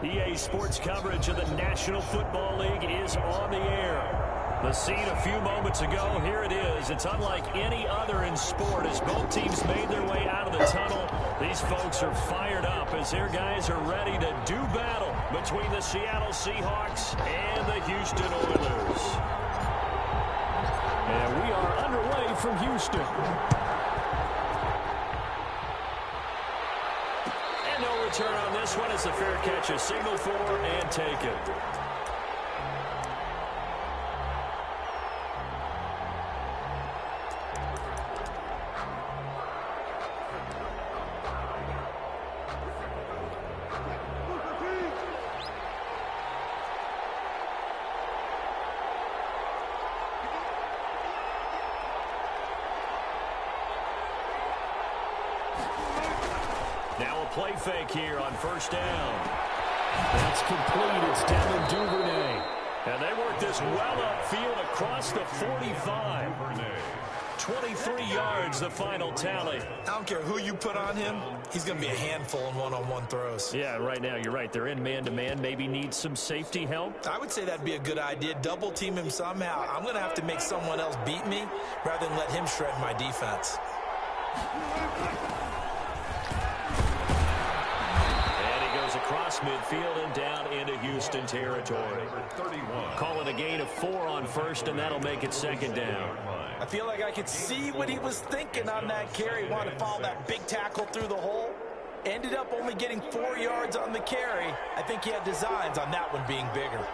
EA Sports coverage of the National Football League is on the air. The scene a few moments ago, here it is. It's unlike any other in sport as both teams made their way out of the tunnel. These folks are fired up as their guys are ready to do battle between the Seattle Seahawks and the Houston Oilers. And we are underway from Houston. No return on this one. It's a fair catch, a signal for and take it. Now a play fake here on first down. That's complete. It's Devin Duvernay. And they work this well upfield across the 45. 23 yards, the final tally. I don't care who you put on him. He's going to be a handful in one-on-one throws. Yeah, right now, you're right. They're in man-to-man. Maybe needs some safety help. I would say that'd be a good idea. Double team him somehow. I'm going to have to make someone else beat me rather than let him shred my defense. Across midfield and down into Houston territory. Call it a gain of 4 on first, and that'll make it second down. I feel like I could see what he was thinking on that carry. Wanted to follow that big tackle through the hole. Ended up only getting 4 yards on the carry. I think he had designs on that one being bigger.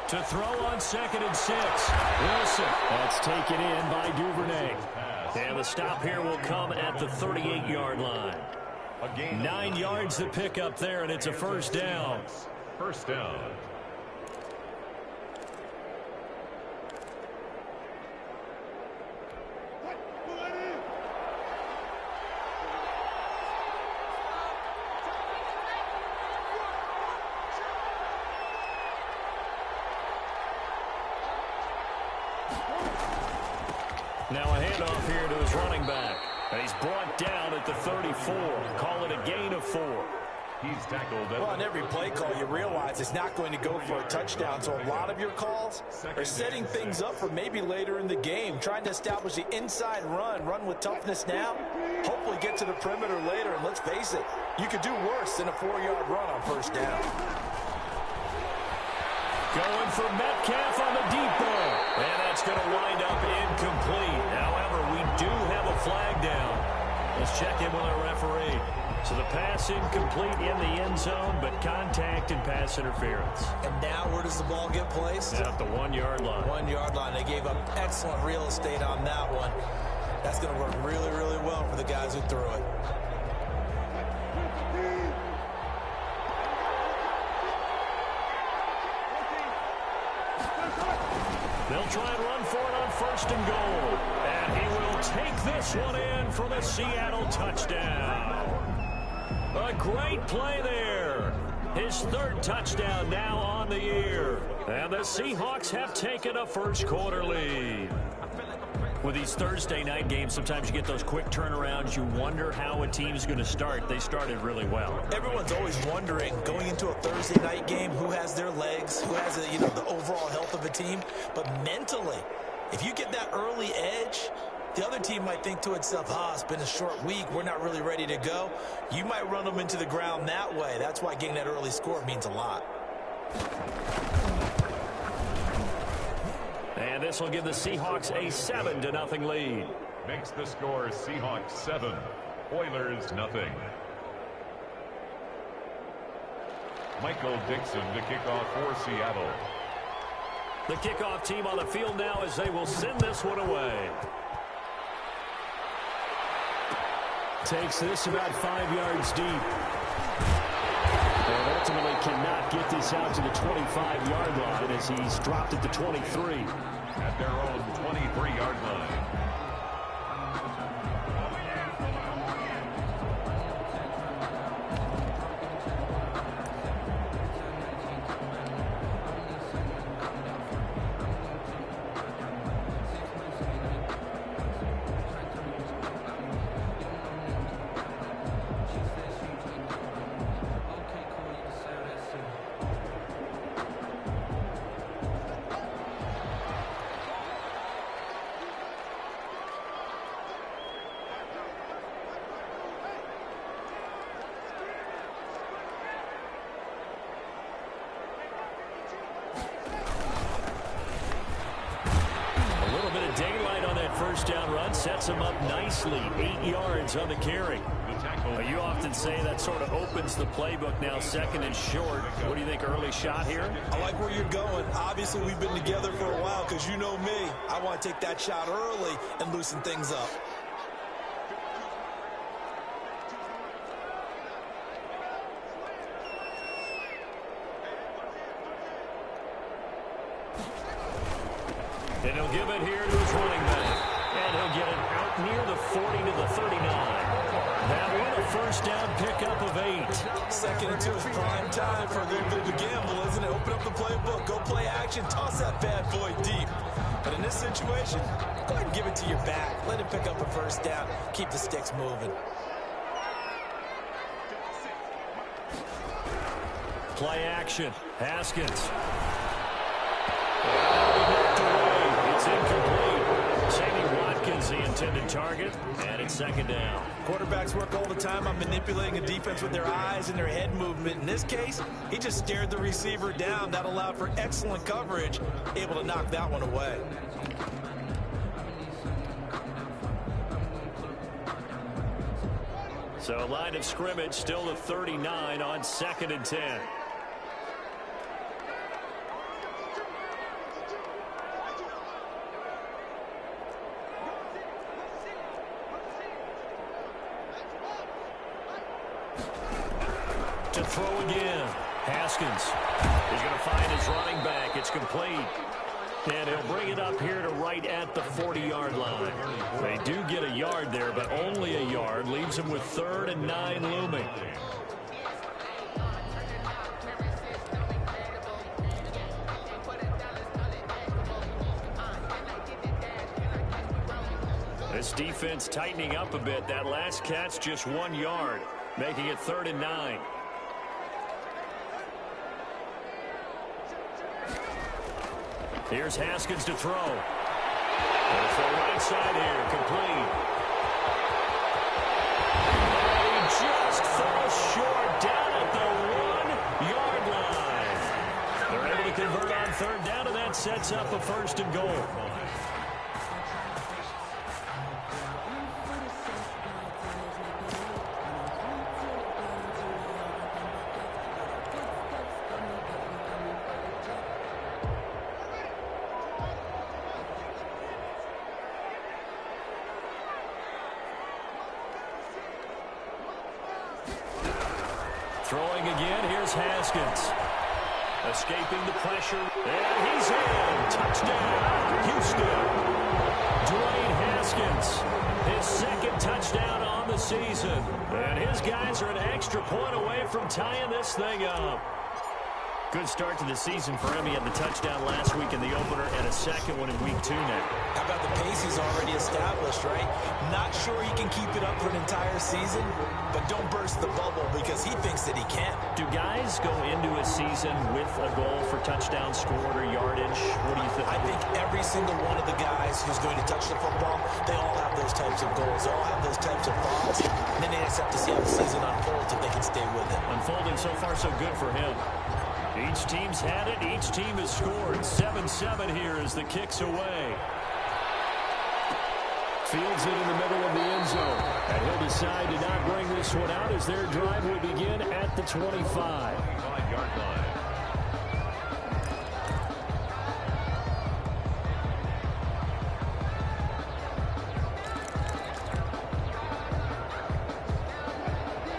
To throw on 2nd and 6. Wilson. That's taken in by Duvernay. And the stop here will come at the 38-yard line. 9 yards to pick up there, and it's a first down. First down. Now a handoff here to his running back. And he's brought down at the 34. Call it a gain of 4. He's tackled. Well, on every play call, you realize it's not going to go for a touchdown. So a lot of your calls are setting things up for maybe later in the game, trying to establish the inside run with toughness now, hopefully get to the perimeter later. And let's face it, you could do worse than a 4-yard run on first down. Going for Metcalf on the deep ball. And that's going to wind up incomplete. However, we do have a flag down. Let's check in with our referee. So the pass incomplete in the end zone, but contact and pass interference. And now where does the ball get placed? At the 1-yard line. 1-yard line. They gave up excellent real estate on that one. That's going to work really, really well for the guys who threw it. They'll try and run for it on 1st and goal. And he will take this one in for the Seattle touchdown. A great play there. His 3rd touchdown now on the year. And the Seahawks have taken a first-quarter lead. With these Thursday night games, sometimes you get those quick turnarounds. You wonder how a team's going to start. They started really well. Everyone's always wondering, going into a Thursday night game, who has their legs, who has the overall health of a team. But mentally, if you get that early edge, the other team might think to itself, it's been a short week, we're not really ready to go. You might run them into the ground that way. That's why getting that early score means a lot. And this will give the Seahawks a 7-0 lead. Makes the score Seahawks 7, Oilers nothing. Michael Dixon to kick off for Seattle. The kickoff team on the field now as they will send this one away. Takes this about 5 yards deep. And ultimately cannot get this out to the 25-yard line as he's dropped at the 23. At their own 23-yard line. sets him up nicely. 8 yards on the carry. You often say that sort of opens the playbook now, second and short. What do you think, early shot here? I like where you're going. Obviously, we've been together for a while because you know me. I want to take that shot early and loosen things up. And he'll give it here to his running back. And he'll get it out near the 40 to the 39. That one, a first down pickup of 8. Second and 2 is prime time for a little bit of a gamble, isn't it? Open up the playbook, go play action, toss that bad boy deep. But in this situation, go ahead and give it to your back. Let him pick up a first down. Keep the sticks moving. Play action. Haskins. It's incomplete. Sammy Watkins, the intended target, and it's second down. Quarterbacks work all the time on manipulating a defense with their eyes and their head movement. In this case, he just stared the receiver down. That allowed for excellent coverage, able to knock that one away. So line of scrimmage still the 39 on 2nd and 10. To throw again. Haskins. He's going to find his running back. It's complete. And he'll bring it up here to right at the 40-yard line. They do get a yard there, but only a yard. Leaves him with 3rd and 9 looming. This defense tightening up a bit. That last catch just 1 yard, making it 3rd and 9. Here's Haskins to throw. And it's the right side here, complete. And he just falls short down at the 1-yard line. They're able to convert on 3rd down, and that sets up a 1st and goal. Throwing again, here's Haskins. Escaping the pressure, and he's in. Touchdown, Houston. Dwayne Haskins, his 2nd touchdown on the season. And his guys are an extra point away from tying this thing up. Good start to the season for him. He had the touchdown last week in the opener and a 2nd one in week 2 now. How about the pace he's already established, right? Not sure he can keep it up for an entire season, but don't burst the bubble because he thinks that he can. Do guys go into a season with a goal for touchdown scored or yardage? What do you think? I think every single one of the guys who's going to touch the football, they all have those types of goals. They all have those types of thoughts. And then they just have to see how the season unfolds if they can stay with it. Unfolding so far so good for him. Each team's had it. Each team has scored. 7-7 here as the kick's away. Fields it in the middle of the end zone. And he'll decide to not bring this one out as their drive will begin at the 25. 5-yard line.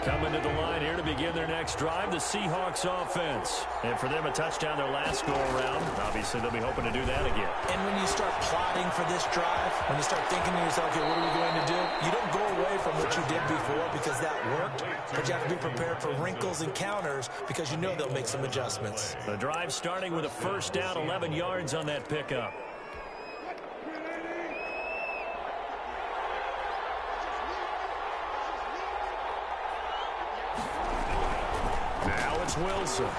Coming to the line here to begin their next drive, the Seahawks offense. And for them, a touchdown their last go-around. Obviously, they'll be hoping to do that again. And when you start plotting for this drive, when you start thinking to yourself, okay, what are we going to do? You don't go away from what you did before because that worked, but you have to be prepared for wrinkles and counters because you know they'll make some adjustments. The drive starting with a first down, 11 yards on that pickup. Now it's Wilson.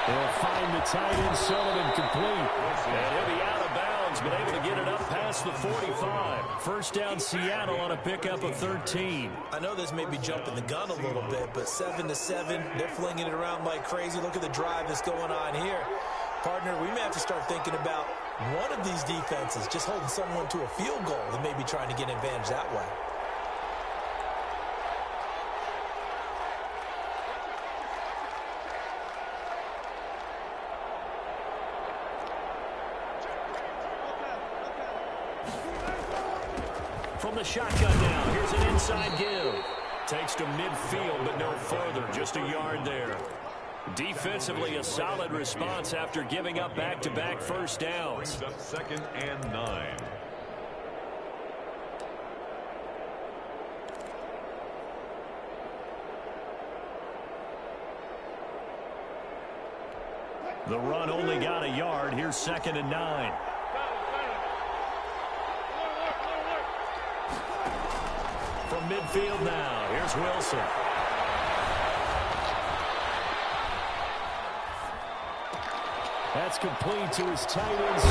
He'll find the tight end, Sullivan, complete. And he'll be out of bounds, but able to get it up past the 45. First down, Seattle on a pickup of 13. I know this may be jumping the gun a little bit, but 7-7, they're flinging it around like crazy. Look at the drive that's going on here. Partner, we may have to start thinking about one of these defenses just holding someone to a field goal and maybe trying to get an advantage that way. From the shotgun now, here's an inside give. Takes to midfield, but no further, just a yard there. Defensively, a solid response after giving up back-to-back first downs. Brings up 2nd and 9. The run only got a yard. Here's 2nd and 9. From midfield now, here's Wilson. That's complete to his tight end.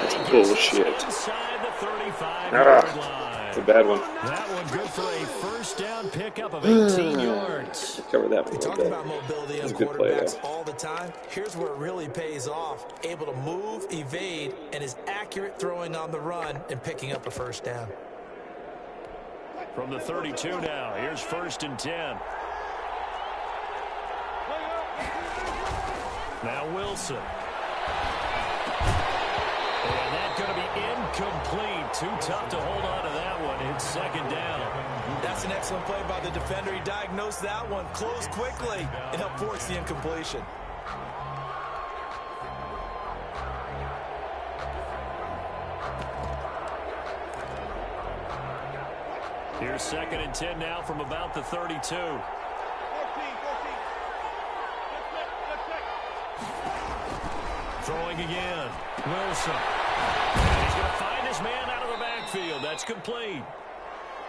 That's bullshit. Inside the 35-yard line. It's a bad one. That one good for a first down pickup of 18 yards. Cover that one. We talk about mobility on quarterbacks all the time. Here's where it really pays off. Able to move, evade, and is accurate throwing on the run and picking up a first down. From the 32 now, here's 1st and 10. Now Wilson. And that's going to be incomplete. Too tough to hold on to that one. It's 2nd down. That's an excellent play by the defender. He diagnosed that one, closed quickly, and helped force the incompletion. Here's 2nd and 10 now from about the 32. Throwing again. Wilson. And he's going to find his man out of the backfield. That's complete.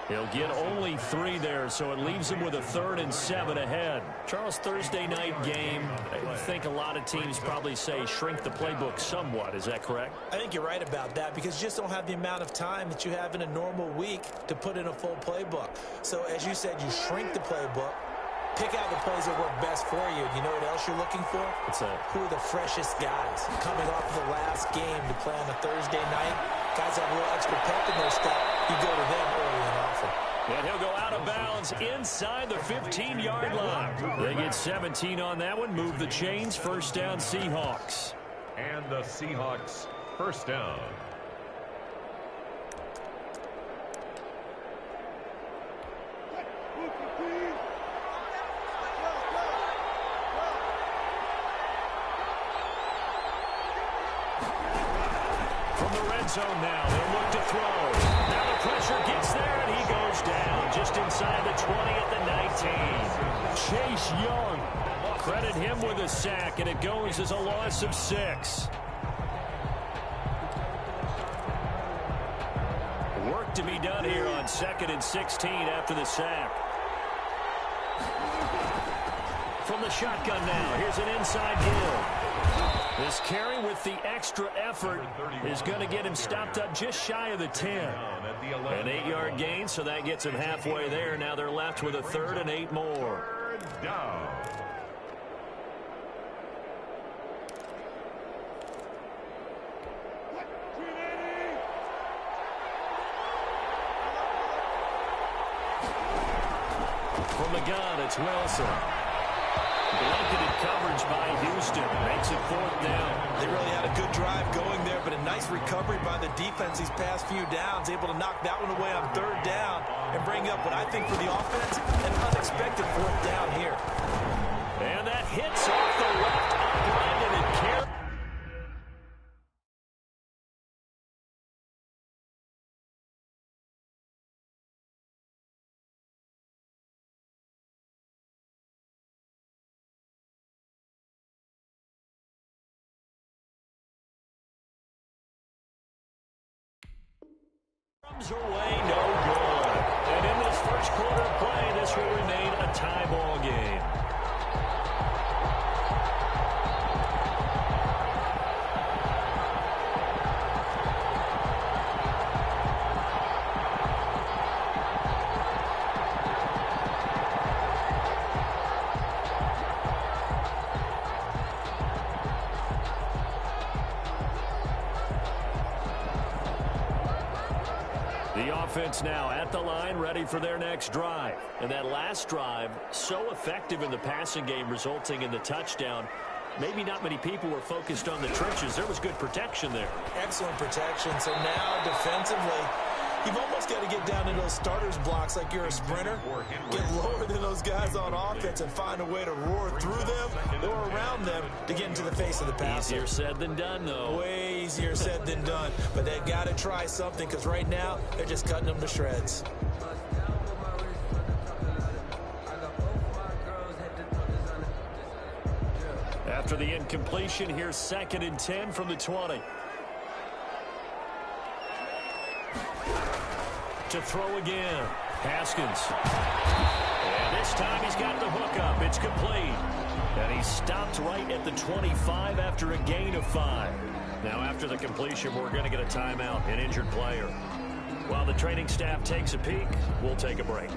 He'll get only 3 there, so it leaves him with a 3rd and 7 ahead. Charles, Thursday night game, I think a lot of teams probably say shrink the playbook somewhat. Is that correct? I think you're right about that because you just don't have the amount of time that you have in a normal week to put in a full playbook. So as you said, you shrink the playbook, pick out the plays that work best for you. You know what else you're looking for? What's that? Who are the freshest guys coming off the last game to play on a Thursday night? Guys have a little extra pep in their step. You go to them early and often. And he'll go out of bounds inside the 15-yard line. They get 17 on that one. Move the chains. First down, Seahawks. And the Seahawks first down. From the red zone now, they'll look to throw. Now the pressure gets there, and he goes down just inside the 20 at the 19. Chase Young, credit him with a sack, and it goes as a loss of 6. Work to be done here on 2nd and 16 after the sack. From the shotgun now, here's an inside give. This carry with the extra effort is going to get him stopped up just shy of the 10. An 8-yard gain, so that gets him halfway there. Now they're left with a 3rd and 8 more. Down. From the gun, it's Wilson. Blanketed coverage by Houston. Makes it 4th down. They really had a good drive going there, but a nice recovery by the defense these past few downs. Able to knock that one away on 3rd down and bring up what I think for the offense, an unexpected 4th down here. And that hits off the left upright, and it carries. Away, no good. And in this first quarter of play, this will remain a tie ball game. The offense now at the line, ready for their next drive. And that last drive, so effective in the passing game, resulting in the touchdown. Maybe not many people were focused on the trenches. There was good protection there. Excellent protection. So now defensively, you've almost got to get down to those starters blocks like you're a sprinter. Get lower than those guys on offense and find a way to roar through them or around them to get into the face of the passer. Easier said than done, though. Way easier said than done. But they've got to try something because right now they're just cutting them to shreds. After the incompletion, here's 2nd and 10 from the 20. To throw again. Haskins. And this time he's got the hook up. It's complete. And he stopped right at the 25 after a gain of 5. Now after the completion, we're going to get a timeout, an injured player. While the training staff takes a peek, we'll take a break.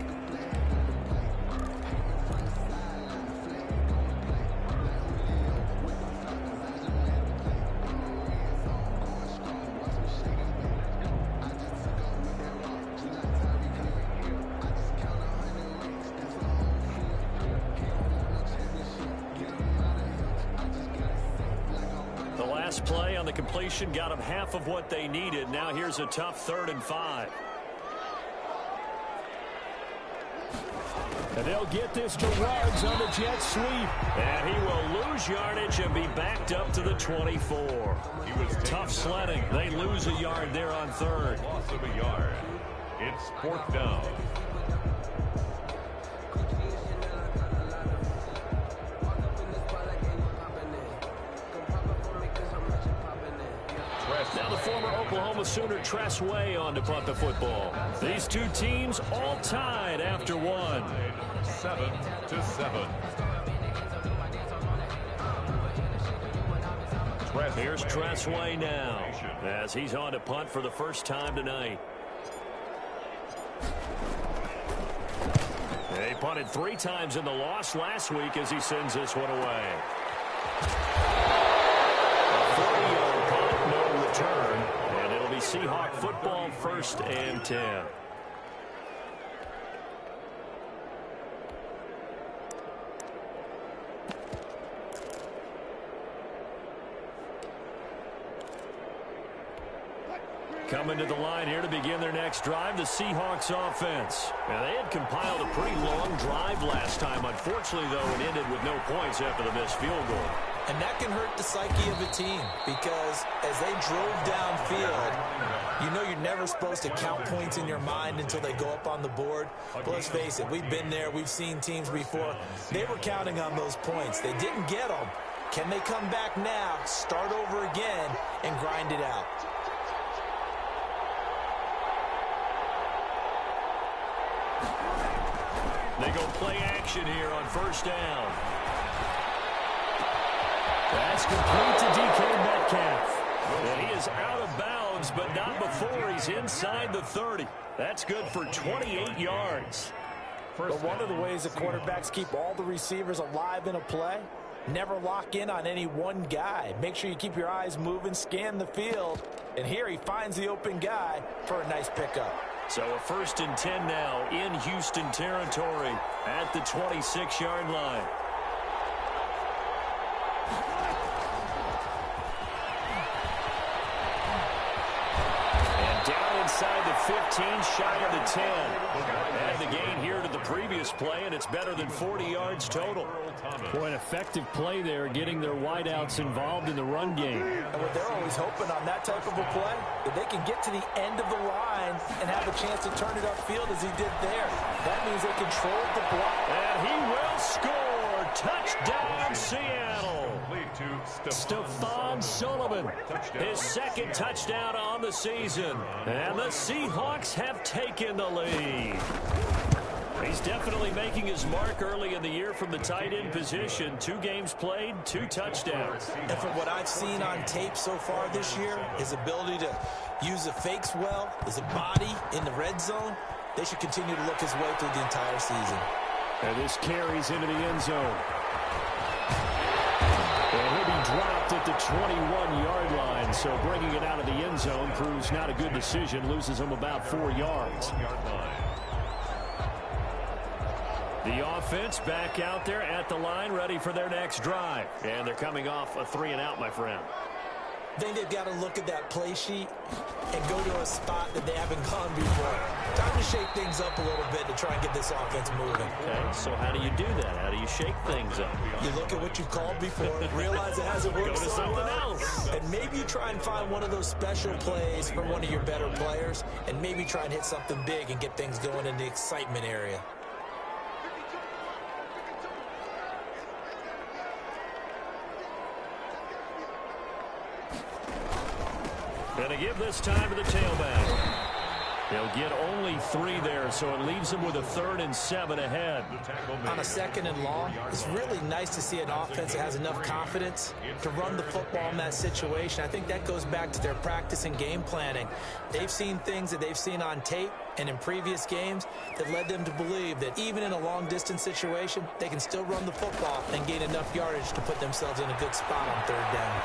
Play on the completion got them half of what they needed. Now here's a tough 3rd and 5. And they'll get this to Ruggs on the jet sweep. And he will lose yardage and be backed up to the 24. Tough sledding. They lose a yard there on 3rd. Loss of a yard. It's 4th down. Now the former Oklahoma Sooner Tress Way on to punt the football. These two teams all tied after 1. 7-7. Here's Tress Way now as he's on to punt for the first time tonight. They punted 3 times in the loss last week as he sends this one away. A 40-yard punt, no return, and it'll be Seahawk football, 1st and 10. Coming to the line here to begin their next drive, the Seahawks offense. Now, they had compiled a pretty long drive last time. Unfortunately, though, it ended with no points after the missed field goal. And that can hurt the psyche of a team because as they drove downfield, you know you're never supposed to count points in your mind until they go up on the board. But let's face it, we've been there. We've seen teams before. They were counting on those points. They didn't get them. Can they come back now, start over again, and grind it out? They go play action here on 1st down. That's complete to DK Metcalf. And he is out of bounds, but not before he's inside the 30. That's good for 28 yards. But one of the ways that quarterbacks keep all the receivers alive in a play, never lock in on any one guy. Make sure you keep your eyes moving, scan the field. And here he finds the open guy for a nice pickup. So a 1st and 10 now in Houston territory at the 26-yard line. And down inside the 15, shy of the 10. And the gain here to the previous play, and it's better than 40 yards total. Boy, an effective play there, getting their wideouts involved in the run game. And what they're always hoping on that type of a play, that they can get to the end of the line and have a chance to turn it upfield as he did there. That means they controlled the block. And he will score. Touchdown, Seattle. Stephon Sullivan, his 2nd touchdown on the season. And the Seahawks have taken the lead. He's definitely making his mark early in the year from the tight end position. 2 games played, 2 touchdowns. And from what I've seen on tape so far this year, his ability to use the fakes well, his body in the red zone, they should continue to look his way through the entire season. And this carries into the end zone. And he'll be dropped at the 21-yard line, so bringing it out of the end zone proves not a good decision. Loses them about 4 yards. The offense back out there at the line, ready for their next drive. And they're coming off a 3-and-out, my friend. I think they've got to look at that play sheet and go to a spot that they haven't gone before. Time to shake things up a little bit to try and get this offense moving. Okay, so how do you do that? How do you shake things up? You look at what you called before, realize it hasn't worked Go to so something well, else. and maybe you try and find one of those special plays for one of your better players, and maybe try and hit something big and get things going in the excitement area. Going to give this time to the tailback. They'll get only 3 there, so it leaves them with a 3rd and 7 ahead. On a 2nd and long, it's really nice to see an offense that has enough confidence to run the football in that situation. I think that goes back to their practice and game planning. They've seen things that they've seen on tape and in previous games that led them to believe that even in a long-distance situation, they can still run the football and gain enough yardage to put themselves in a good spot on 3rd down.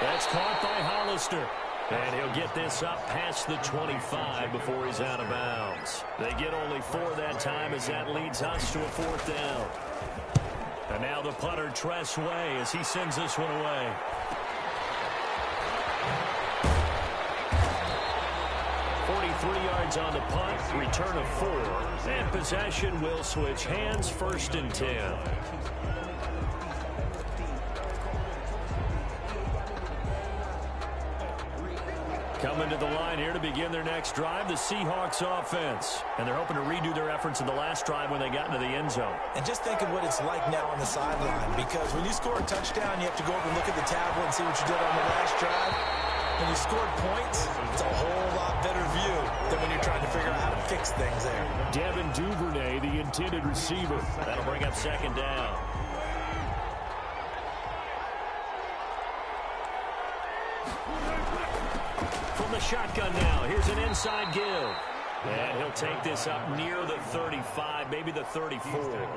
That's caught by Hollister. And he'll get this up past the 25 before he's out of bounds. They get only 4 that time as that leads us to a 4th down. And now the punter, Tress Way, as he sends this one away. Yards on the punt, return of 4, and possession will switch hands, 1st and 10. Coming to the line here to begin their next drive, the Seahawks offense. And they're hoping to redo their efforts in the last drive when they got into the end zone. And just think of what it's like now on the sideline, because when you score a touchdown, you have to go over and look at the tablet and see what you did on the last drive. When you scored points, it's a whole lot better view than when you're trying to figure out how to fix things there. Devin Duvernay, the intended receiver. That'll bring up 2nd down. From the shotgun now, here's an inside give. And he'll take this up near the 35, maybe the 34.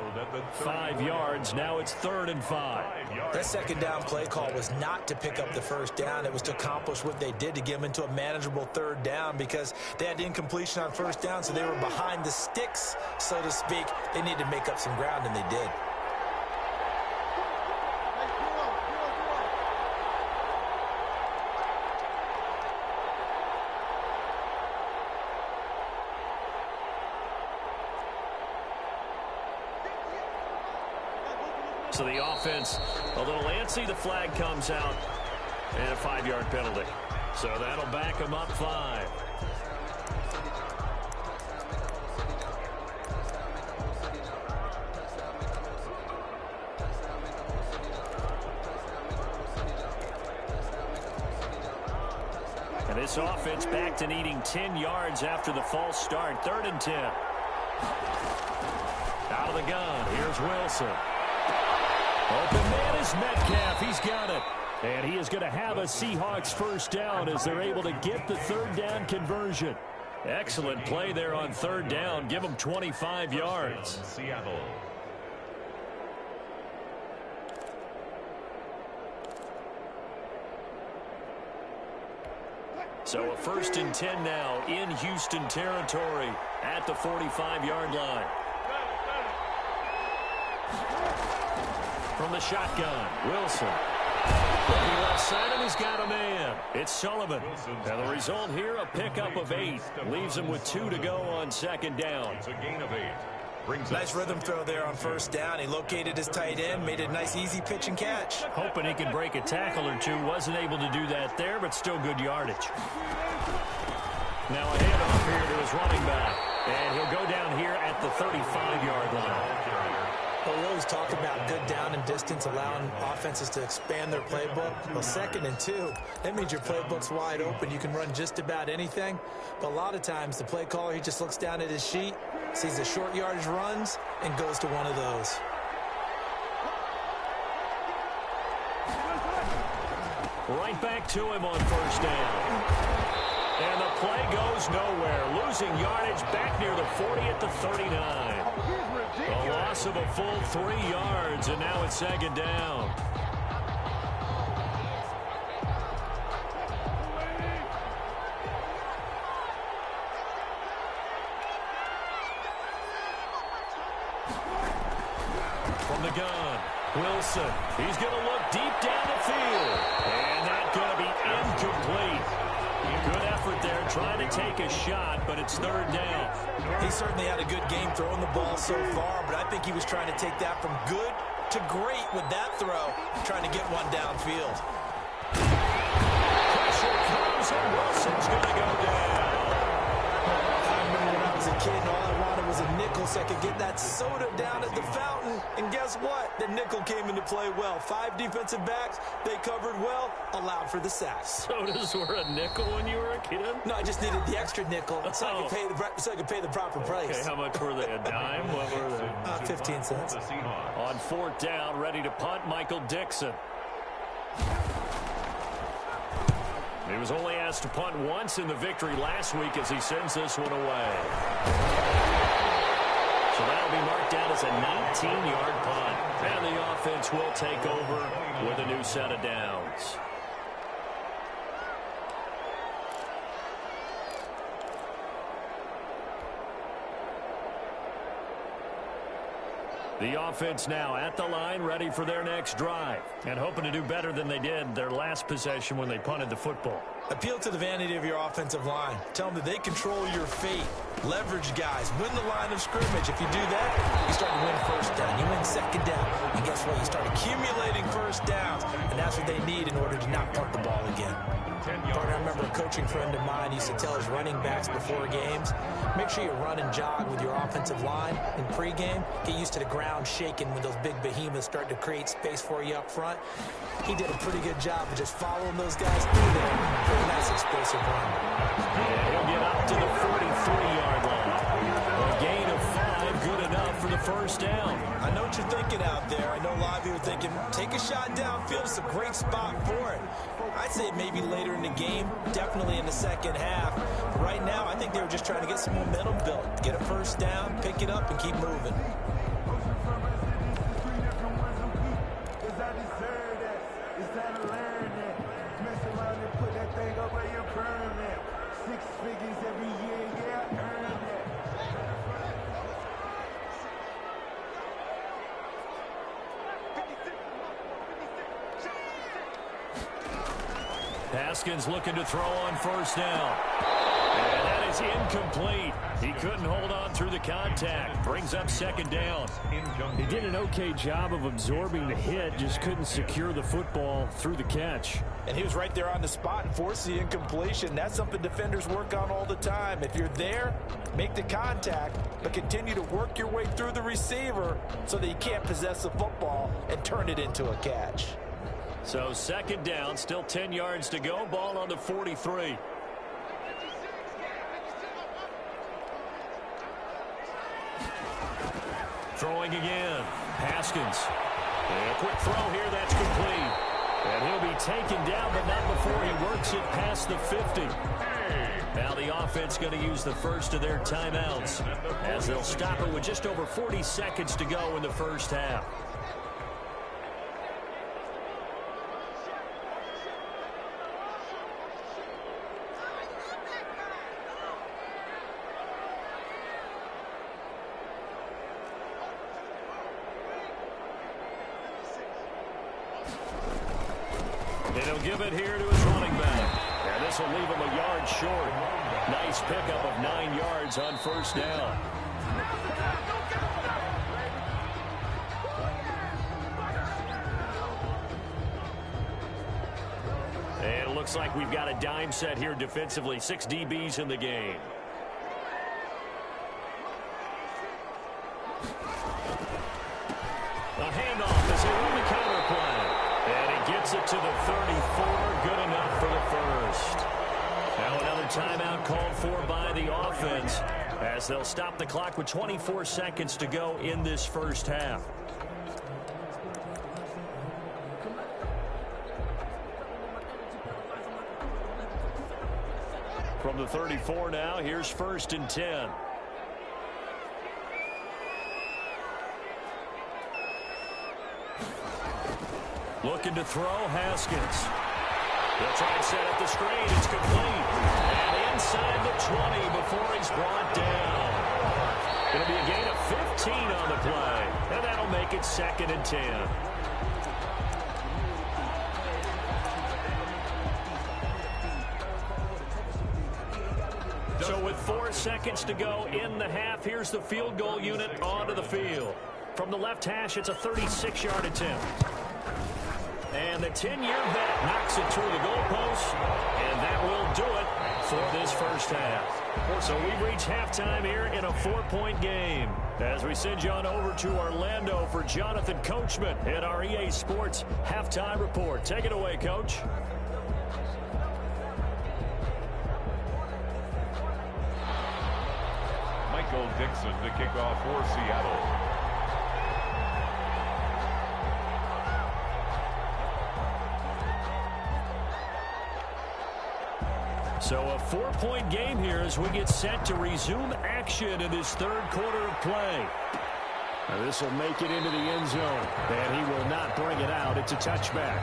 5 yards, now it's 3rd and 5. That 2nd down play call was not to pick up the 1st down. It was to accomplish what they did to get them into a manageable 3rd down, because they had incompletion on 1st down, so they were behind the sticks, so to speak. They needed to make up some ground, and they did. So the offense a little antsy. The flag comes out and a 5-yard penalty. So that'll back them up 5. And this offense back to needing 10 yards after the false start. 3rd and 10. Out of the gun. Here's Wilson. Open man is Metcalf. He's got it. And he is going to have a Seahawks 1st down as they're able to get the 3rd down conversion. Excellent play there on 3rd down. Give them 25 yards. Seattle. So a 1st and 10 now in Houston territory at the 45-yard line. From the shotgun, Wilson. Looking left side, and he's got a man. It's Sullivan. And the result here, a pickup of 8. Leaves him with 2 to go on 2nd down. It's a gain of 8. Nice rhythm throw there on 1st down. He located his tight end, made it a nice, easy pitch and catch. Hoping he could break a tackle or two. Wasn't able to do that there, but still good yardage. Now a handoff here to his running back. And he'll go down here at the 35-yard line. Well, we always talk about good down and distance, allowing offenses to expand their playbook. Well, 2nd and 2, that means your playbook's wide open. You can run just about anything. But a lot of times, the play caller, he just looks down at his sheet, sees the short yardage runs, and goes to one of those. Right back to him on 1st down. And the play goes nowhere. Losing yardage back near the 40 at the 39. A loss of a full 3 yards, and now it's 2nd down. Wilson, he's going to look deep down the field. And that's going to be incomplete. Good effort there trying to take a shot, but it's third down. He certainly had a good game throwing the ball so far, but I think he was trying to take that from good to great with that throw, trying to get one downfield. Pressure comes, and Wilson's going to go down. I remember when I was a kid and all I wanted was a nickel so I could get that soda down at the fountain. And guess what? The nickel came into play well. 5 defensive backs, they covered well, allowed for the sacks. Sodas were a nickel when you were a kid? No, I just needed the extra nickel so I could pay the proper price. Okay, how much were they? A dime? What were they? 15 cents. On fourth down, ready to punt, Michael Dixon. He was only asked to punt once in the victory last week as he sends this one away. So that'll be marked down as a 19-yard punt. And the offense will take over with a new set of downs. The offense now at the line, ready for their next drive, and hoping to do better than they did their last possession when they punted the football. Appeal to the vanity of your offensive line. Tell them that they control your fate. Leverage guys. Win the line of scrimmage. If you do that, you start to win first down. You win second down. And guess what? You start accumulating first downs, and that's what they need in order to not punt the ball again. I remember a coaching friend of mine used to tell his running backs before games, make sure you run and jog with your offensive line in pregame. Get used to the ground shaking when those big behemoths start to create space for you up front. He did a pretty good job of just following those guys through there for a nice explosive run. And he'll get up to the 43-yard line. A gain of 5, good enough for the first down. I know what you're thinking out there. I know a lot of you are thinking, take a shot downfield. It's a great spot for it. I'd say maybe later in the game, definitely in the second half. But right now, I think they were just trying to get some momentum built. Get a first down, pick it up, and keep moving. Haskins looking to throw on first down. And that is incomplete. He couldn't hold on through the contact. Brings up second down. He did an okay job of absorbing the hit, just couldn't secure the football through the catch. And he was right there on the spot and forced the incompletion. That's something defenders work on all the time. If you're there, make the contact, but continue to work your way through the receiver so that you can't possess the football and turn it into a catch. So second down, still 10 yards to go. Ball on the 43. Throwing again. Haskins. And a quick throw here. That's complete. And he'll be taken down, but not before he works it past the 50. Now the offense going to use the first of their timeouts as they'll stop it with just over 40 seconds to go in the first half. And he'll give it here to his running back. And this will leave him a yard short. Nice pickup of 9 yards on first down. And it looks like we've got a dime set here defensively. 6 DBs in the game. A handoff as they run the counter play. And he gets it to the 34. Good enough for the first. Now another timeout called for by the offense as they'll stop the clock with 24 seconds to go in this first half. From the 34 now, here's first and 10. Looking to throw, Haskins. They'll try and set up the screen. It's complete. And inside the 20 before he's brought down. It'll be a gain of 15 on the play, and that'll make it 2nd and 10. So with 4 seconds to go in the half, here's the field goal unit onto the field. From the left hash, it's a 36-yard attempt. And the 10-year vet knocks it through the goalpost, and that will do it for this first half. So we've reached halftime here in a 4-point game. As we send you on over to Orlando for Jonathan Coachman in our EA Sports Halftime Report. Take it away, Coach. Michael Dixon to kick off for Seattle. So a 4-point game here as we get set to resume action in this 3rd quarter of play. Now this will make it into the end zone, and he will not bring it out. It's a touchback.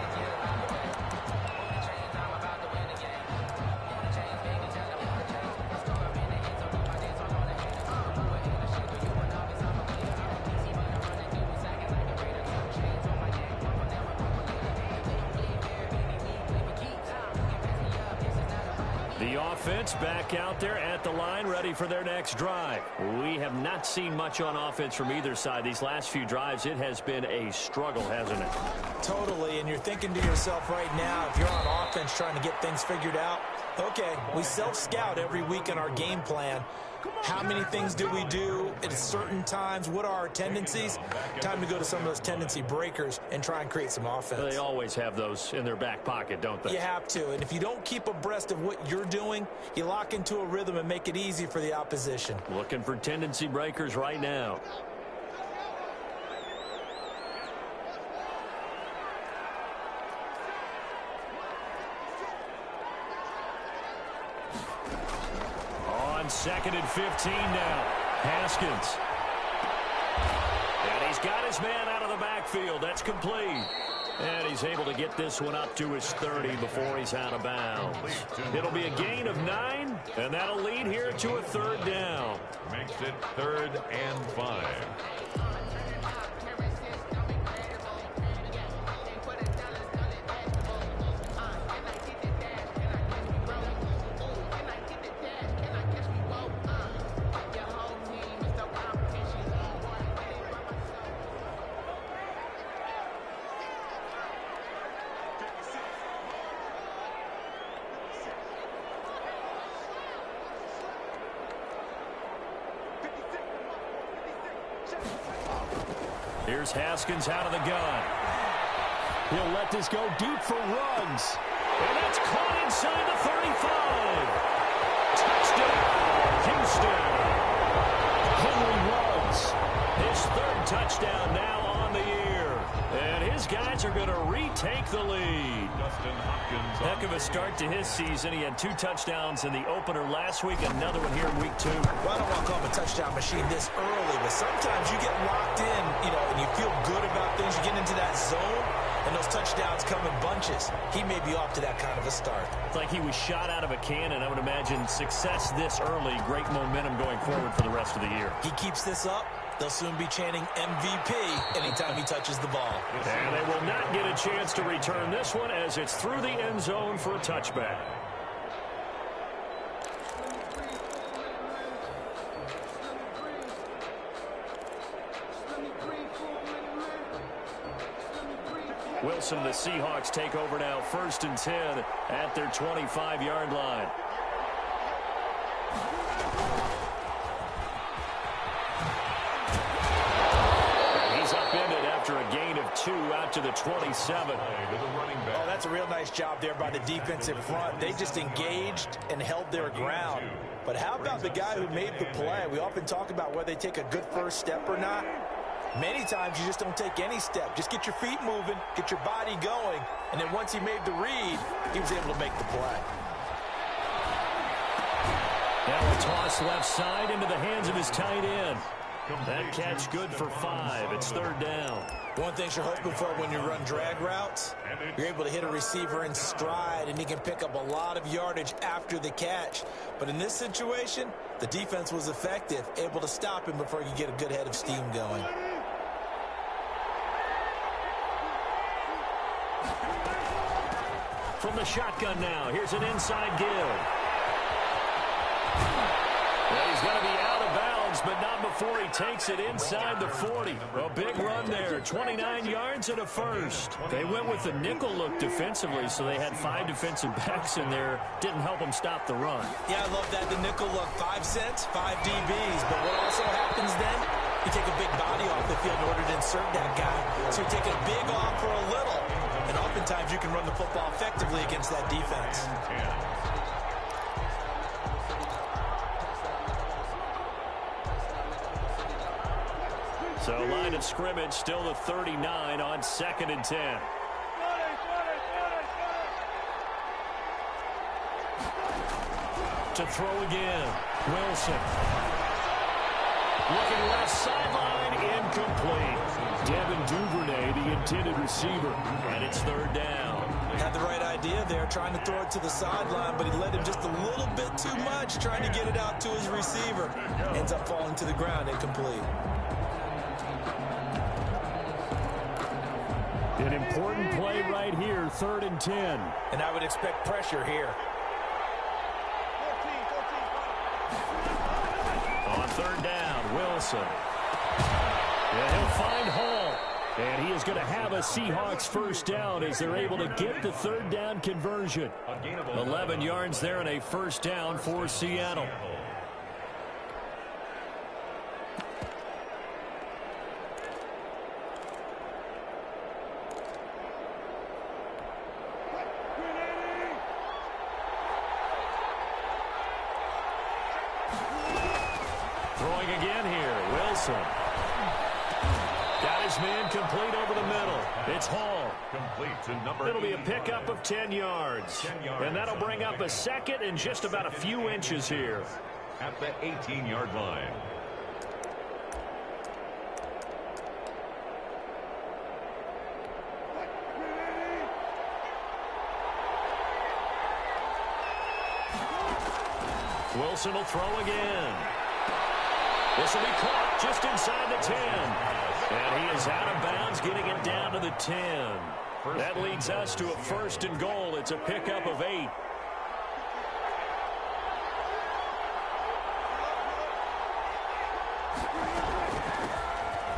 Offense back out there at the line, ready for their next drive. We have not seen much on offense from either side. These last few drives, it has been a struggle, hasn't it? Totally, and you're thinking to yourself right now, if you're on offense trying to get things figured out, okay, we self-scout every week in our game plan. How many things do we do at certain times? What are our tendencies? Time to go to some of those tendency breakers and try and create some offense. They always have those in their back pocket, don't they? You have to, and if you don't keep abreast of what you're doing, you lock into a rhythm and make it easy for the opposition. Looking for tendency breakers right now. On 2nd and 15 now. Haskins. And he's got his man out of the backfield. That's complete. And he's able to get this one up to his 30 before he's out of bounds. It'll be a gain of 9, and that'll lead here to a 3rd down. Makes it 3rd and 5. Here's Haskins out of the gun. He'll let this go deep for Ruggs. And that's caught inside the 35. Touchdown, Houston. Henry Ruggs. His 3rd touchdown now on the year. And his guys are going to retake the lead. Heck of a start to his season. He had 2 touchdowns in the opener last week, another one here in week 2. Well, I don't want to call him a touchdown machine this early, but sometimes you get locked in, and you feel good about things. You get into that zone, and those touchdowns come in bunches. He may be off to that kind of a start. It's like he was shot out of a cannon. I would imagine success this early, great momentum going forward for the rest of the year. He keeps this up, they'll soon be chanting MVP anytime he touches the ball. And they will not get a chance to return this one as it's through the end zone for a touchback. Wilson, the Seahawks take over now, 1st and 10 at their 25-yard line. He's upended after a gain of 2 out to the 27. Oh, that's a real nice job there by the defensive front. They just engaged and held their ground. But how about the guy who made the play? We often talk about whether they take a good first step or not. Many times you just don't take any step. Just get your feet moving, get your body going, and then once he made the read, he was able to make the play. Now a toss left side into the hands of his tight end. That catch good for 5. It's 3rd down. One thing you're hoping for when you run drag routes, you're able to hit a receiver in stride, and he can pick up a lot of yardage after the catch. But in this situation, the defense was effective, able to stop him before he could get a good head of steam going. From the shotgun now, here's an inside give. Well, he's going to be out of bounds, but not before he takes it inside the 40. A big run there, 29 yards and a first. They went with the nickel look defensively, so they had 5 defensive backs in there. Didn't help them stop the run. Yeah, I love that. The nickel look, 5 cents, 5 DBs. But what also happens then, you take a big body off the field in order to insert that guy. So you're taking a big off for a little. And oftentimes you can run the football effectively against that defense. So line of scrimmage still the 39 on 2nd and 10. To throw again, Wilson. Looking left sideline, incomplete. Devin Duvernay, the intended receiver, and it's 3rd down. Had the right idea there, trying to throw it to the sideline, but he led him just a little bit too much, trying to get it out to his receiver. Ends up falling to the ground, incomplete. An important play right here, 3rd and 10. And I would expect pressure here. On 3rd down, Wilson. And he'll find Hall. And he is going to have a Seahawks 1st down as they're able to get the 3rd down conversion. 11 yards there and a 1st down for Seattle. Throwing again here, Wilson. Got his man complete over the middle. It's Hall. Complete to number It'll be a pickup of 10 yards. And that'll bring up a 2nd and just about a few inches here. At the 18-yard line. Wilson will throw again. This will be caught just inside the 10. And he is out of bounds, getting it down to the 10. That leads us to a 1st and goal. It's a pickup of 8.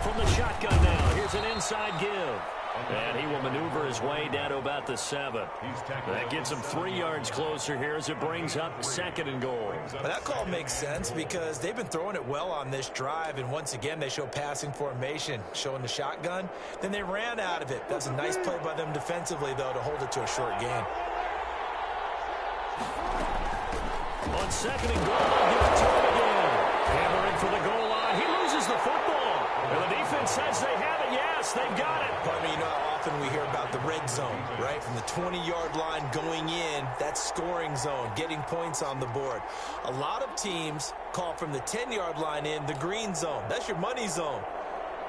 From the shotgun now, here's an inside give. And he will maneuver his way down to about the 7. That gets him 3 yards closer here as it brings up 2nd and goal. But that call makes sense because they've been throwing it well on this drive, and once again they show passing formation, showing the shotgun. Then they ran out of it. That's a nice play by them defensively, though, to hold it to a short gain. On 2nd and goal, they'll give it to him again. Hammering for the goal line. He loses the football. And the defense says they have it. Yes, they've got it. But I mean, you know how often we hear about the red zone, right? From the 20-yard line going in, that's scoring zone, getting points on the board. A lot of teams call from the 10-yard line in the green zone. That's your money zone.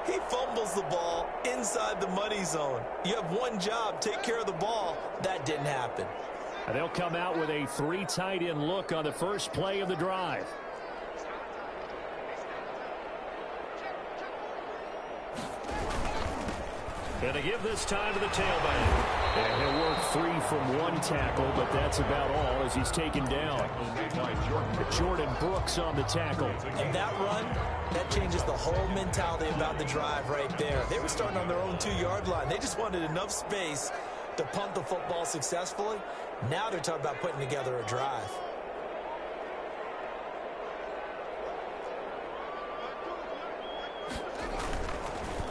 He fumbles the ball inside the money zone. You have one job, take care of the ball. That didn't happen. And they'll come out with a 3 tight end look on the first play of the drive. And they give this time to the tailback. And he'll work free from 1 tackle, but that's about all as he's taken down. Jordan Brooks on the tackle. And that run, that changes the whole mentality about the drive right there. They were starting on their own 2-yard line. They just wanted enough space to punt the football successfully. Now they're talking about putting together a drive.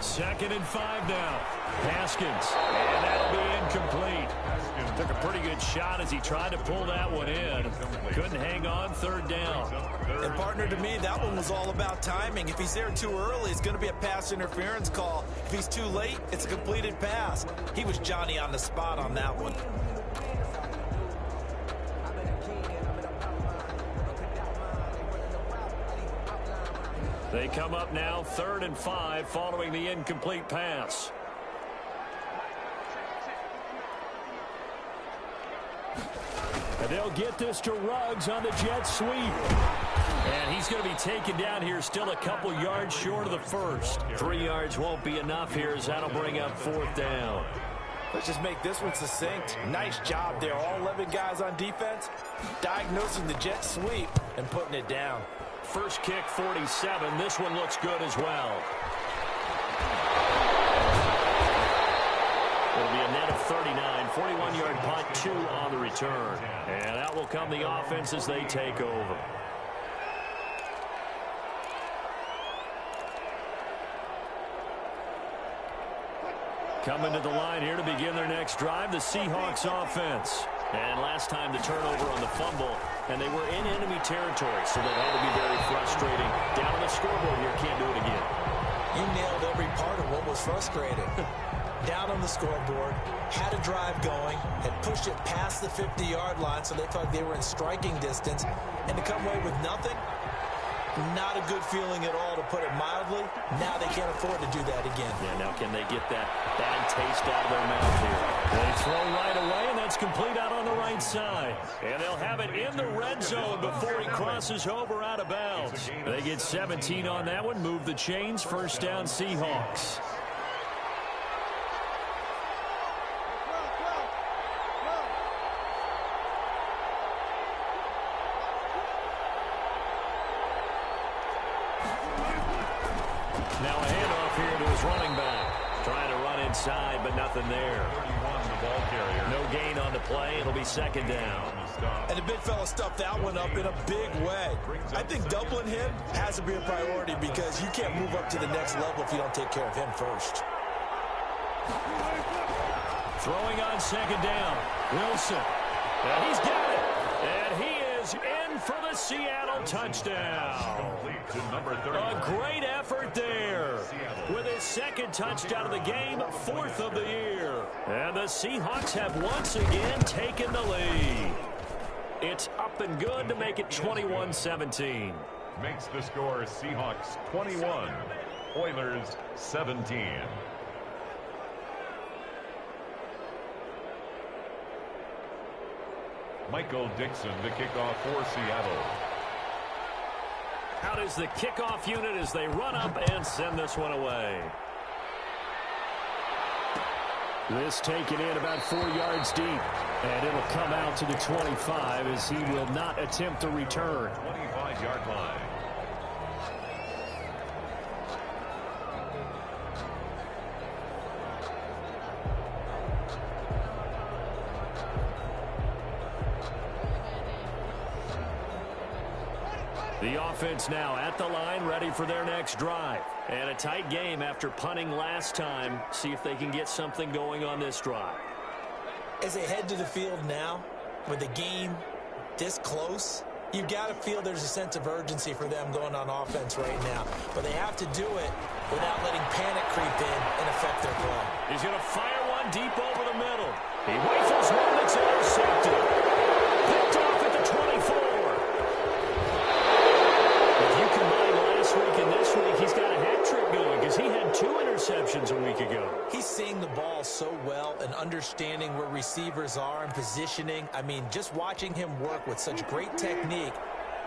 Second and 5 now. Haskins. And that'll be incomplete. Took a pretty good shot as he tried to pull that one in. Couldn't hang on, 3rd down. And partner, to me, that one was all about timing. If he's there too early, it's going to be a pass interference call. If he's too late, it's a completed pass. He was Johnny on the spot on that one. They come up now 3rd and 5 following the incomplete pass. And they'll get this to Ruggs on the jet sweep. And he's going to be taken down here, still a couple yards short of the first. 3 yards won't be enough here as that'll bring up 4th down. Let's just make this one succinct. Nice job there. All 11 guys on defense diagnosing the jet sweep and putting it down. First kick, 47. This one looks good as well. It'll be a net of 39. 41-yard punt, 2 on the return. And out will come the offense as they take over. Coming to the line here to begin their next drive, the Seahawks offense. And last time the turnover on the fumble, and they were in enemy territory, so that had to be very frustrating. Down on the scoreboard here, can't do it again. You nailed every part of what was frustrating. Down on the scoreboard, had a drive going, had pushed it past the 50-yard line, so they thought they were in striking distance, and to come away with nothing, not a good feeling at all, to put it mildly. Now they can't afford to do that again. Yeah, now can they get that bad taste out of their mouth here? They throw right away, and that's complete out on the right side. And they'll have it in the red zone before he crosses over out of bounds. They get 17 on that one, move the chains, 1st down Seahawks. Now a handoff here to his running back. Trying to run inside, but nothing there. 31, the ball carrier. No gain on the play. It'll be 2nd down. And the big fella stuffed that one up in a big way. I think doubling him has to be a priority because you can't move up to the next level if you don't take care of him first. Throwing on 2nd down. Wilson. And he's got it. And he is in for the Seattle touchdown. Complete to number 30. A great effort there. With his 2nd touchdown of the game, 4th of the year. And the Seahawks have once again taken the lead. It's up and good to make it 21-17. Makes the score Seahawks 21, Oilers 17. Michael Dixon, the kickoff for Seattle. Out is the kickoff unit as they run up and send this one away. This taken in about 4 yards deep. And it'll come out to the 25 as he will not attempt a return. 25-yard line. The offense now at the line, ready for their next drive. And a tight game after punting last time. See if they can get something going on this drive. As they head to the field now, with the game this close, you've got to feel there's a sense of urgency for them going on offense right now. But they have to do it without letting panic creep in and affect their play. He's going to fire one deep over the middle. He rifles one that's intercepted. Picked off at the 24. If you combine last week and this week, he's got a hat trick going because he had 2 interceptions a week ago. He's seeing the ball so well and understanding where receivers are and positioning. I mean, just watching him work with such great technique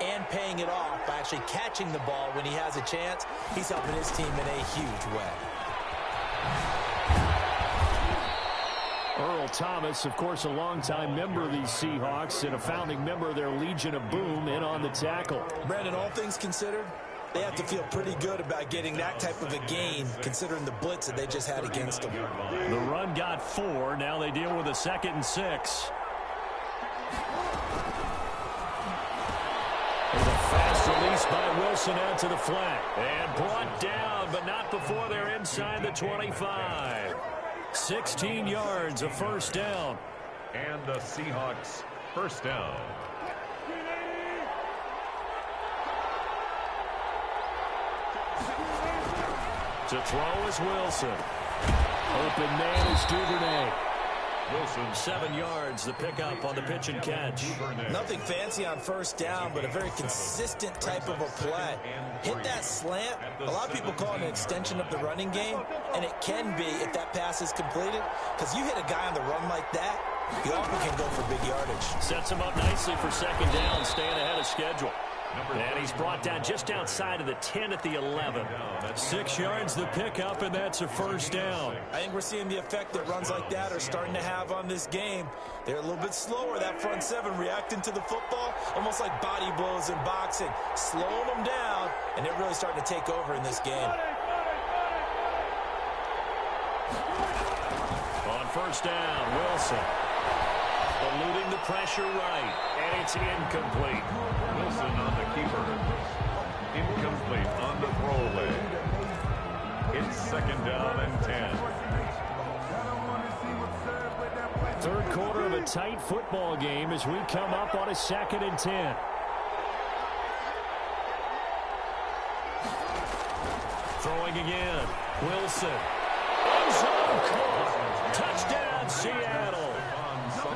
and paying it off by actually catching the ball when he has a chance, he's helping his team in a huge way. Earl Thomas, of course, a longtime member of these Seahawks and a founding member of their Legion of Boom, in on the tackle. Brandon, all things considered, they have to feel pretty good about getting that type of a gain, considering the blitz that they just had against them. The run got 4. Now they deal with a 2nd and 6. There's a fast release by Wilson out to the flat. And brought down, but not before they're inside the 25. 16 yards, a 1st down. And the Seahawks 1st down. To throw is Wilson. Open man is Duvernay. Wilson Wilson. 7 yards, the pickup on the pitch and catch. Nothing fancy on first down, but a very consistent type of a play. Hit that slant. A lot of people call it an extension of the running game, and it can be if that pass is completed, because you hit a guy on the run like that, you often can go for big yardage. Sets him up nicely for second down, staying ahead of schedule. And he's brought down just outside of the 10 at the 11. 6 yards the pickup, and that's a first down. I think we're seeing the effect that runs like that are starting to have on this game. They're a little bit slower, that front seven, reacting to the football, almost like body blows in boxing, slowing them down, and they're really starting to take over in this game. On first down, Wilson. Eluding the pressure right, and it's incomplete. Wilson on the keeper. Incomplete on the throwaway. It's second down and 10. Third quarter of a tight football game as we come up on a 2nd and 10. Throwing again. Wilson. End zone caught. Touchdown, Seattle.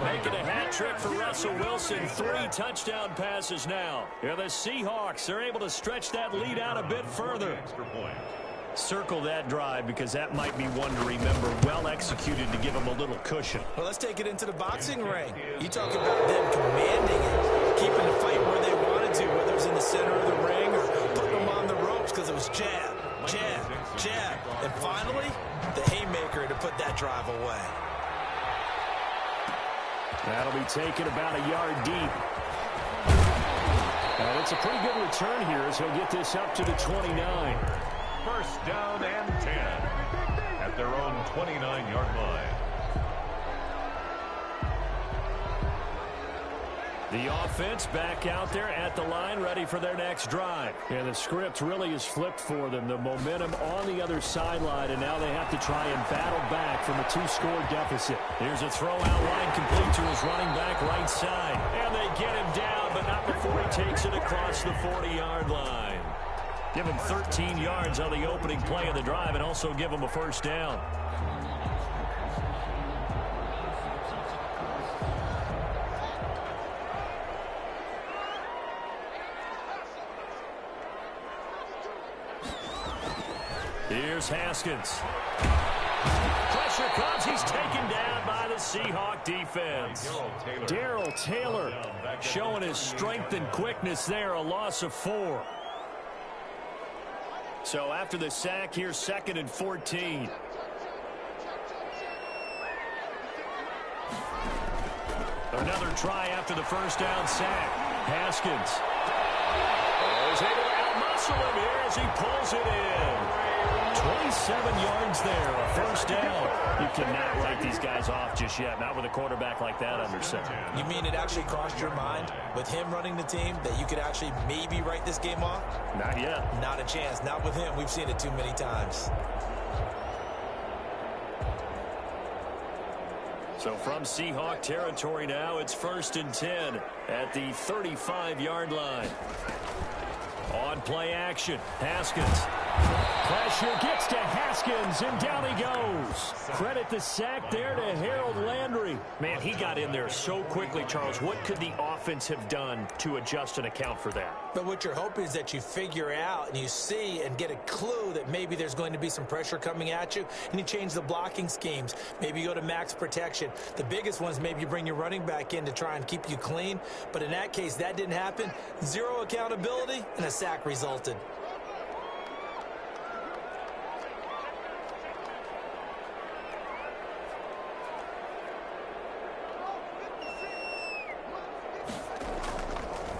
Making a hat trick for Russell Wilson. 3 touchdown passes now. Yeah, the Seahawks are able to stretch that lead out a bit further. Circle that drive because that might be one to remember. Well executed to give them a little cushion. Well, let's take it into the boxing ring. You talk about them commanding it, keeping the fight where they wanted to, whether it's in the center of the ring or putting them on the ropes because it was jab, jab, jab. And finally, the haymaker to put that drive away. That'll be taken about a yard deep. And it's a pretty good return here as he'll get this up to the 29. First down and 10 at their own 29-yard line. The offense back out there at the line, ready for their next drive. And the script really is flipped for them. The momentum on the other sideline, and now they have to try and battle back from a 2-score deficit. Here's a throw out line complete to his running back right side. And they get him down, but not before he takes it across the 40-yard line. Give him 13 yards on the opening play of the drive and also give him a first down. Here's Haskins. Pressure comes. He's taken down by the Seahawk defense. Darrell Taylor showing his strength and quickness there. A loss of 4. So after the sack, here's 2nd and 14. Another try after the first down sack. Haskins. Oh, he's able to outmuscle him here as he pulls it in. 27 yards there, a first down. You cannot write these guys off just yet, not with a quarterback like that under center. You mean it actually crossed your mind with him running the team that you could actually maybe write this game off? Not yet. Not a chance. Not with him. We've seen it too many times. So from Seahawk territory now, it's 1st and 10 at the 35-yard line. On play action, Haskins. Pressure gets to Haskins, and down he goes. Credit the sack there to Harold Landry. Man, he got in there so quickly, Charles. What could the offense have done to adjust and account for that? But what you're hoping is that you figure out and you see and get a clue that maybe there's going to be some pressure coming at you, and you change the blocking schemes. Maybe you go to max protection. The biggest ones, maybe you bring your running back in to try and keep you clean. But in that case, that didn't happen. 0 accountability, and a sack resulted.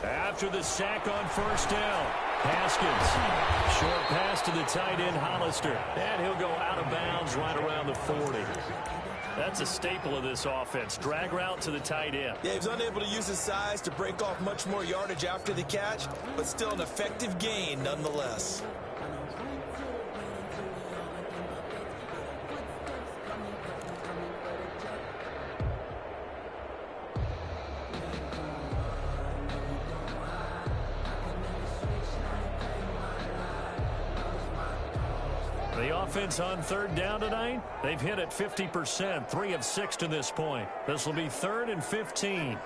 After the sack on first down, Haskins. Short pass to the tight end, Hollister. And he'll go out of bounds right around the 40. That's a staple of this offense. Drag route to the tight end. Yeah, he was unable to use his size to break off much more yardage after the catch, but still an effective gain nonetheless. The offense on third down tonight? They've hit it 50%, 3 of 6 to this point. This will be 3rd and 15.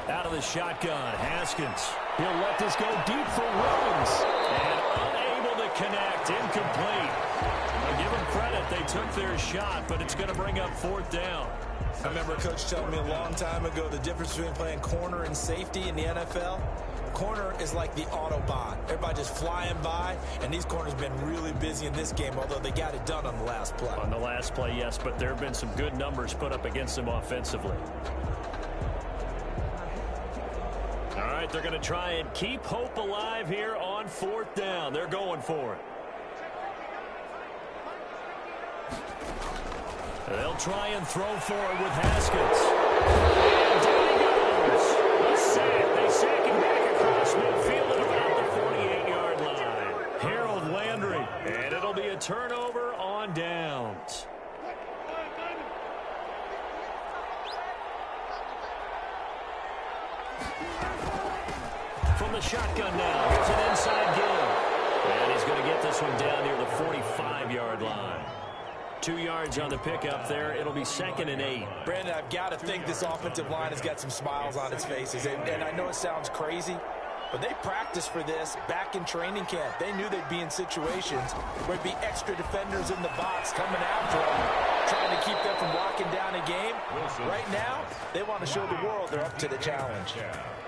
Out of the shotgun, Haskins. He'll let this go deep for Rhodes. And unable to connect, incomplete. I'll give them credit, they took their shot, but it's going to bring up 4th down. I remember Coach telling me a long time ago the difference between playing corner and safety in the NFL. Corner is like the Autobahn. Everybody just flying by, and these corners have been really busy in this game, although they got it done on the last play. On the last play, yes, but there have been some good numbers put up against them offensively. All right, they're going to try and keep hope alive here on 4th down. They're going for it. They'll try and throw for it with Haskins. And down he goes. A sack. They sack him back across midfield at about the 48-yard line. Harold Landry. And it'll be a turnover on downs. From the shotgun now. Here's an inside give. And he's going to get this one down near the 45-yard line. 2 yards on the pickup there. It'll be 2nd and 8. Brandon, I've got to think this offensive line has got some smiles on its faces. And I know it sounds crazy, but they practiced for this back in training camp. They knew they'd be in situations where there'd be extra defenders in the box coming after them, trying to keep them from locking down a game. Right now, they want to show the world they're up to the challenge.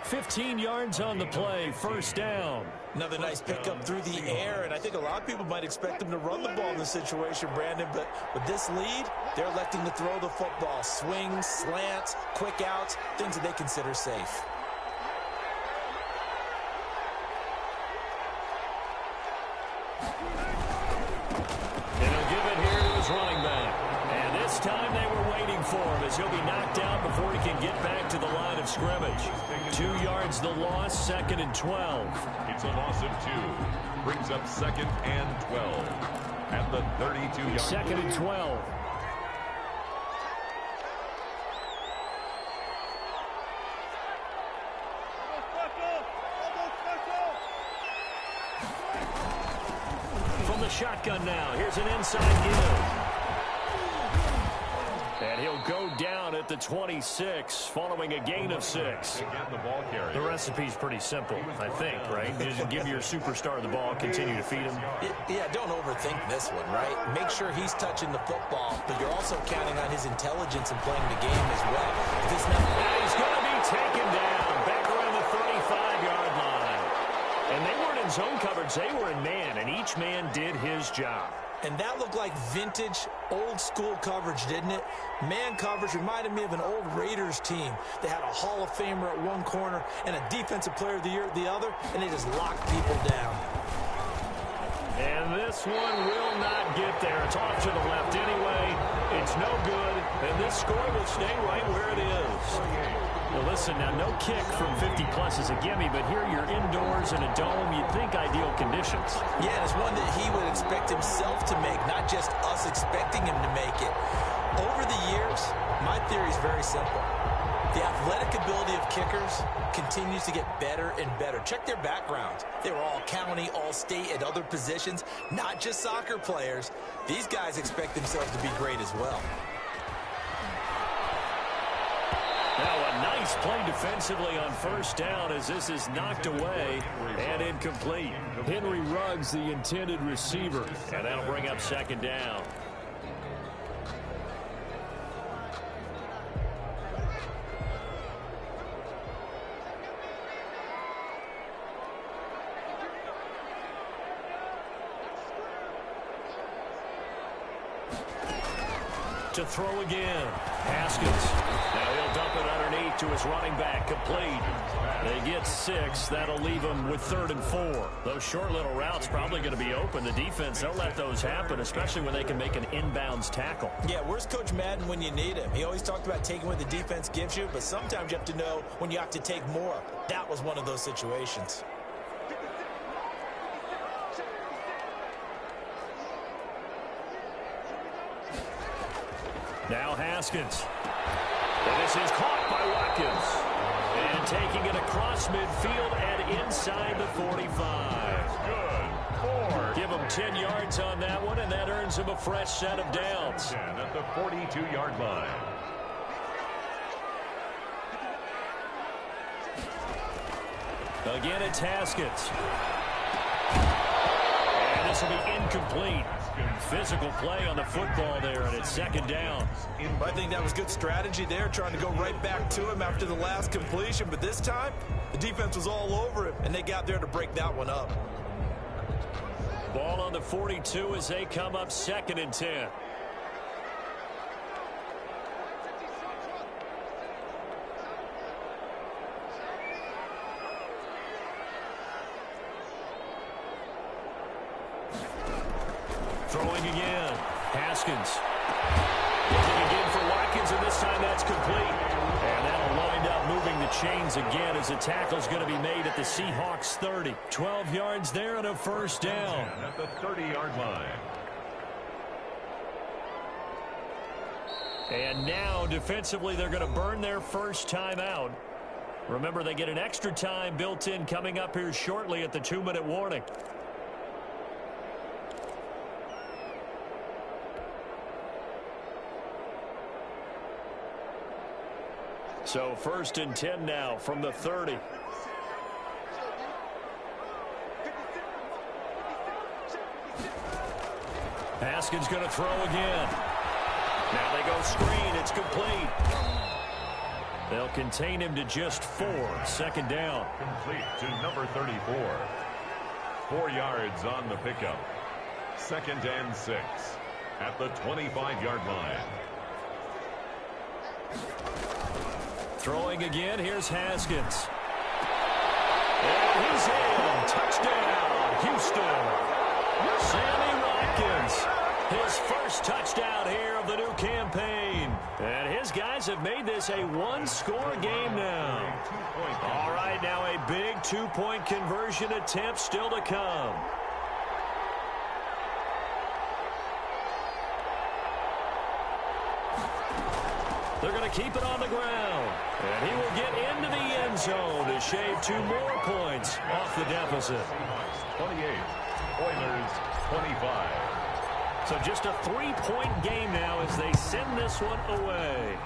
15 yards on the play, 1st down. Another nice pickup through the air, and I think a lot of people might expect them to run the ball in this situation, Brandon, but with this lead, they're electing to throw the football. Swings, slants, quick outs, things that they consider safe. And he'll give it here to his running back. And this time they were waiting for him as he'll be knocked out before he can get back to the line of scrimmage. 2 yards the loss, 2nd and 12. It's a loss of 2. Brings up 2nd and 12. At the 32-yard 2nd and 12. From the shotgun now, here's an inside give. And he'll go down at the 26 following a gain of 6. The recipe's pretty simple, I think, right? You just give your superstar the ball, continue to feed him. Yeah, don't overthink this one, right? Make sure he's touching the football, but you're also counting on his intelligence in playing the game as well. If it's not, he's going to be taken down back around the 35-yard line. And they weren't in zone coverage, they were in man, and each man did his job. And that looked like vintage, old-school coverage, didn't it? Man coverage reminded me of an old Raiders team. They had a Hall of Famer at one corner and a Defensive Player of the Year at the other, and they just locked people down. And this one will not get there. It's off to the left anyway. It's no good, and this score will stay right where it is. Well, listen, now no kick from 50-plus is a gimme, but here you're indoors in a dome. You'd think ideal conditions. Yeah, and it's one that he would expect himself to make, not just us expecting him to make it. Over the years, my theory is very simple. The athletic ability of kickers continues to get better and better. Check their backgrounds. They were all county, all state, at other positions, not just soccer players. These guys expect themselves to be great as well. Now a nice play defensively on 1st down as this is knocked away and incomplete. Henry Ruggs, the intended receiver, and that'll bring up 2nd down. To throw again. Haskins. Now he'll dump it underneath to his running back. Complete. They get 6. That'll leave them with 3rd and 4. Those short little routes probably going to be open. The defense, they'll let those happen, especially when they can make an inbounds tackle. Yeah, where's Coach Madden when you need him? He always talked about taking what the defense gives you, but sometimes you have to know when you have to take more. That was one of those situations. Now Haskins. And this is caught by Watkins. taking it across midfield and inside the 45. Good. 4. Give him 10 yards on that one, and that earns him a fresh set of downs. 10 at the 42-yard line. Again, it's Haskins. And this will be incomplete. Physical play on the football there, and it's second down. I think that was good strategy there, trying to go right back to him after the last completion. But this time, the defense was all over him, and they got there to break that one up. Ball on the 42 as they come up 2nd and 10. Throwing again. Haskins. Looking again for Watkins, and this time that's complete. And that'll wind up moving the chains again as the tackle's going to be made at the Seahawks 30. 12 yards there and a first down. At the 30-yard line. And now, defensively, they're going to burn their first time out. Remember, they get an extra time built in coming up here shortly at the 2-minute warning. So 1st and 10 now from the 30. Haskins going to throw again. Now they go screen. It's complete. They'll contain him to just 4. 2nd down. Complete to number 34. 4 yards on the pickup. 2nd and 6 at the 25-yard line. Throwing again, here's Haskins. And he's in. Touchdown, Houston. Sammy Watkins. His first touchdown here of the new campaign. And his guys have made this a one-score game now. All right, now a big 2-point conversion attempt still to come. They're going to keep it on the ground. And he will get into the end zone to shave 2 more points off the deficit. 28. Oilers 25. So just a 3-point game now as they send this one away.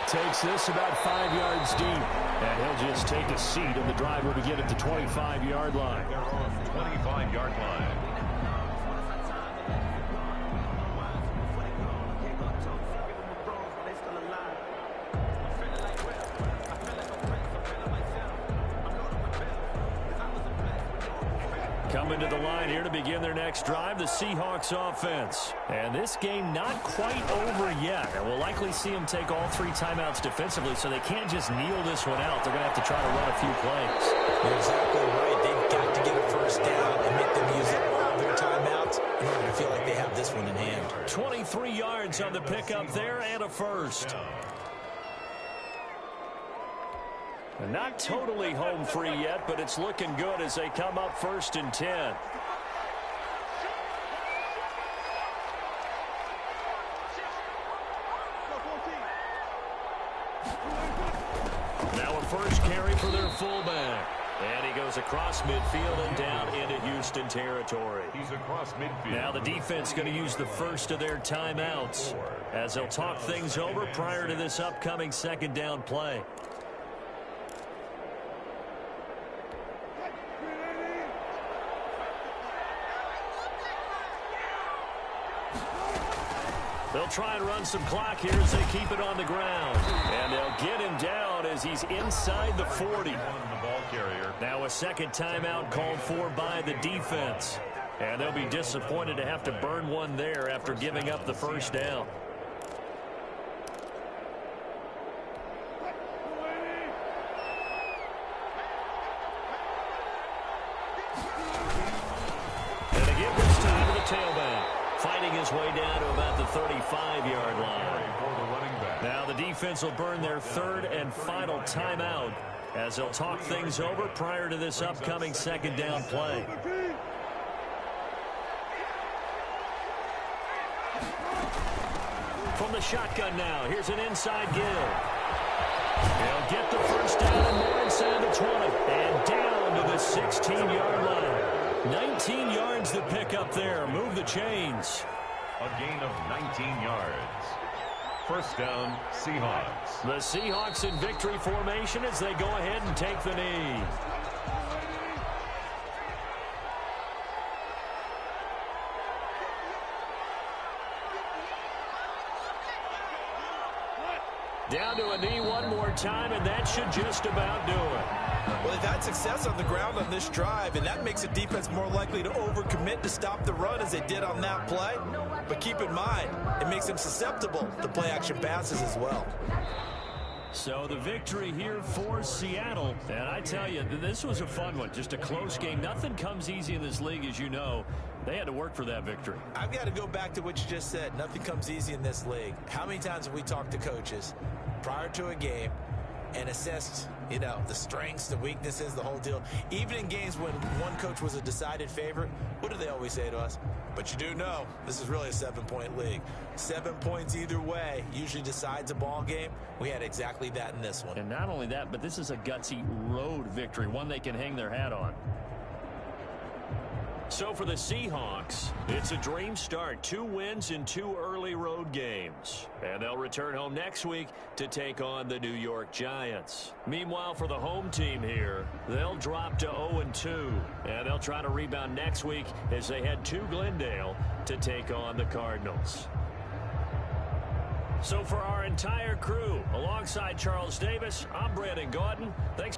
Takes this about 5 yards deep. And he'll just take a seat, and the drive will begin at the 25-yard line. They're on the 25-yard line. Coming to the line here to begin their next drive, the Seahawks offense. And this game not quite over yet. And we'll likely see them take all 3 timeouts defensively, so they can't just kneel this one out. They're going to have to try to run a few plays. You're exactly right. They've got to get a first down and make them use up all their timeouts in order to feel like they have this one in hand. 23 yards on the pickup there and a first. And not totally home free yet, but it's looking good as they come up 1st and 10. Now a first carry for their fullback. And he goes across midfield and down into Houston territory. He's across midfield. Now the defense going to use the first of their timeouts as they'll talk things over prior to this upcoming 2nd down play. They'll try and run some clock here as they keep it on the ground. And they'll get him down as he's inside the 40. Now a 2nd timeout called for by the defense. And they'll be disappointed to have to burn one there after giving up the first down. And again, this time to the tailback. Fighting his way down to about the 35-yard line. Now the defense will burn their 3rd and final timeout as they'll talk things over prior to this upcoming 2nd down play. From the shotgun now, here's an inside give. They'll get the first down and more inside the 20. And down to the 16-yard line. 19 yards to pick up there. Move the chains. A gain of 19 yards. First down, Seahawks. The Seahawks in victory formation as they go ahead and take the knee. Down to a knee one more time, and that should just about do it. Well, they've had success on the ground on this drive, and that makes the defense more likely to overcommit to stop the run as they did on that play. But keep in mind, it makes them susceptible to play-action passes as well. So the victory here for Seattle. And I tell you, this was a fun one. Just a close game. Nothing comes easy in this league, as you know. They had to work for that victory. I've got to go back to what you just said. Nothing comes easy in this league. How many times have we talked to coaches prior to a game and assessed, you know, the strengths, the weaknesses, the whole deal? Even in games when one coach was a decided favorite, what do they always say to us? But you do know this is really a 7-point league. 7 points either way usually decides a ball game. We had exactly that in this one. And not only that, but this is a gutsy road victory, one they can hang their hat on. So for the Seahawks, it's a dream start. 2 wins in 2 early road games. And they'll return home next week to take on the New York Giants. Meanwhile, for the home team here, they'll drop to 0-2. And they'll try to rebound next week as they head to Glendale to take on the Cardinals. So for our entire crew, alongside Charles Davis, I'm Brandon Gaudin. Thanks.